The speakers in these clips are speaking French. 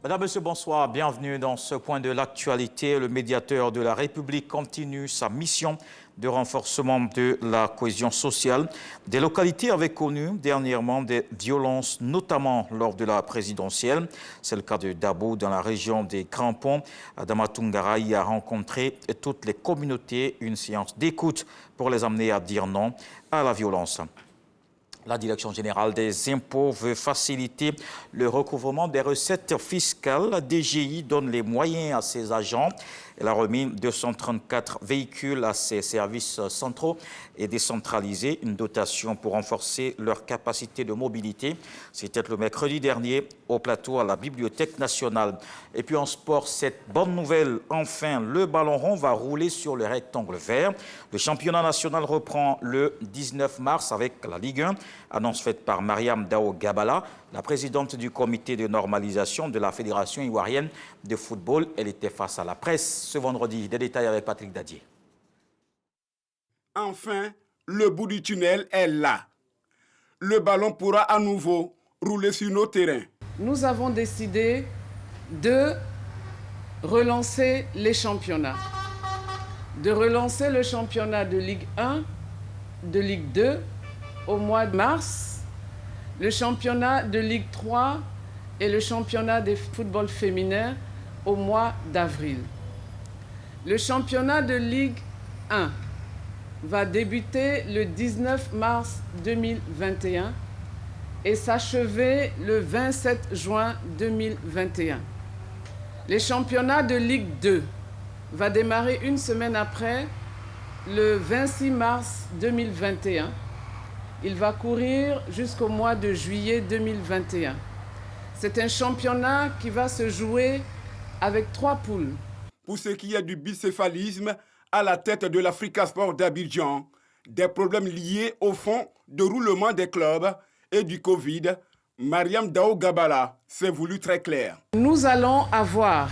Madame, Monsieur, bonsoir. Bienvenue dans ce point de l'actualité. Le médiateur de la République continue sa mission de renforcement de la cohésion sociale. Des localités avaient connu dernièrement des violences, notamment lors de la présidentielle. C'est le cas de Dabo dans la région des Grands Ponts. Adama Tungara y a rencontré toutes les communautés, une séance d'écoute pour les amener à dire non à la violence. La Direction générale des impôts veut faciliter le recouvrement des recettes fiscales. La DGI donne les moyens à ses agents. Elle a remis 234 véhicules à ses services centraux et décentralisé une dotation pour renforcer leur capacité de mobilité. C'était le mercredi dernier au plateau à la Bibliothèque nationale. Et puis en sport, cette bonne nouvelle, enfin, le ballon rond va rouler sur le rectangle vert. Le championnat national reprend le 19 mars avec la Ligue 1. Annonce faite par Mariam Dao Gabala, la présidente du comité de normalisation de la Fédération ivoirienne de football. Elle était face à la presse ce vendredi. Des détails avec Patrick Dadier. Enfin, le bout du tunnel est là. Le ballon pourra à nouveau rouler sur nos terrains. Nous avons décidé de relancer les championnats. De relancer le championnat de Ligue 1, de Ligue 2 au mois de mars, le championnat de Ligue 3 et le championnat de football féminin au mois d'avril. Le championnat de Ligue 1 va débuter le 19 mars 2021 et s'achever le 27 juin 2021. Les championnats de Ligue 2 va démarrer une semaine après, le 26 mars 2021. Il va courir jusqu'au mois de juillet 2021. C'est un championnat qui va se jouer avec 3 poules. Pour ce qui est du bicéphalisme, à la tête de l'Africa Sport d'Abidjan, des problèmes liés au fonds de roulement des clubs et du Covid, Mariam Dao Gabala s'est voulu très clair. Nous allons avoir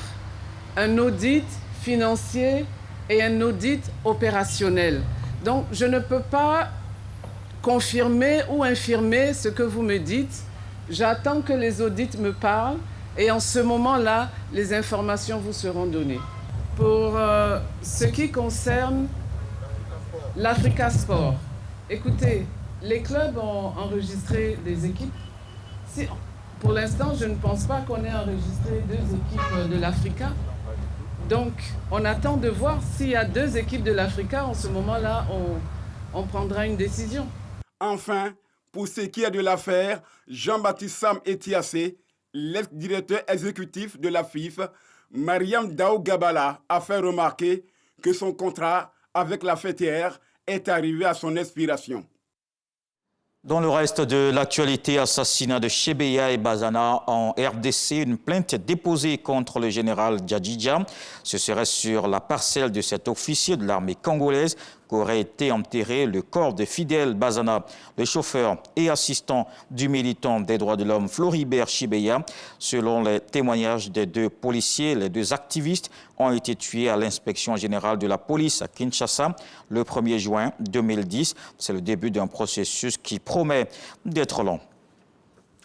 un audit financier et un audit opérationnel. Donc, je ne peux pas confirmer ou infirmer ce que vous me dites. J'attends que les audits me parlent et en ce moment-là, les informations vous seront données. Pour ce qui concerne l'Africa Sport, écoutez, les clubs ont enregistré des équipes. Pour l'instant, je ne pense pas qu'on ait enregistré 2 équipes de l'Africa. Donc, on attend de voir s'il y a 2 équipes de l'Africa. En ce moment-là, on prendra une décision. Enfin, pour ce qui est de l'affaire, Jean-Baptiste Sam Etiassé, l'ex-directeur exécutif de la FIF, Mariam Dao Gabala a fait remarquer que son contrat avec la fêtière est arrivé à son expiration. Dans le reste de l'actualité, assassinat de Chebeya et Bazana en RDC, une plainte déposée contre le général Djadjidja. Ce serait sur la parcelle de cet officier de l'armée congolaise qu'aurait été enterré le corps de Fidel Bazana, le chauffeur et assistant du militant des droits de l'homme Floribert Chebeya. Selon les témoignages des 2 policiers, les 2 activistes ont été tués à l'inspection générale de la police à Kinshasa le 1er juin 2010. C'est le début d'un processus qui promet d'être long.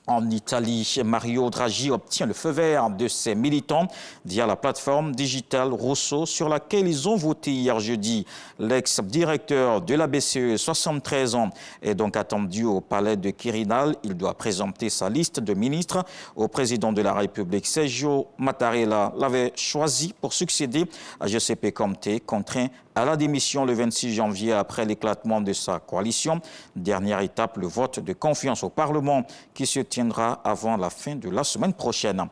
En Italie, Mario Draghi obtient le feu vert de ses militants via la plateforme digitale Rosso sur laquelle ils ont voté hier jeudi. L'ex-directeur de la BCE, 73 ans, est donc attendu au palais de Quirinal. Il doit présenter sa liste de ministres au président de la République. Sergio Mattarella l'avait choisi pour succéder à Giuseppe Conte, contraint à la démission le 26 janvier après l'éclatement de sa coalition. Dernière étape, le vote de confiance au Parlement qui se tiendra avant la fin de la semaine prochaine.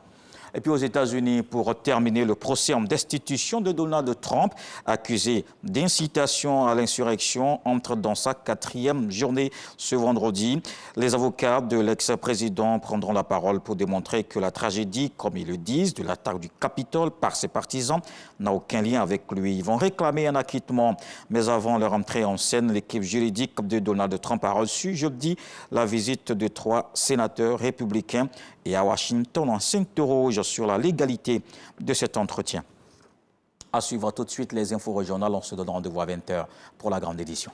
Et puis aux États-Unis, pour terminer, le procès en destitution de Donald Trump, accusé d'incitation à l'insurrection, entre dans sa 4e journée ce vendredi. Les avocats de l'ex-président prendront la parole pour démontrer que la tragédie, comme ils le disent, de l'attaque du Capitole par ses partisans n'a aucun lien avec lui. Ils vont réclamer un acquittement. Mais avant leur entrée en scène, l'équipe juridique de Donald Trump a reçu jeudi la visite de 3 sénateurs républicains. Et à Washington, on s'interroge sur la légalité de cet entretien. À suivre tout de suite les infos régionales. On se donne rendez-vous à 20h pour la grande édition.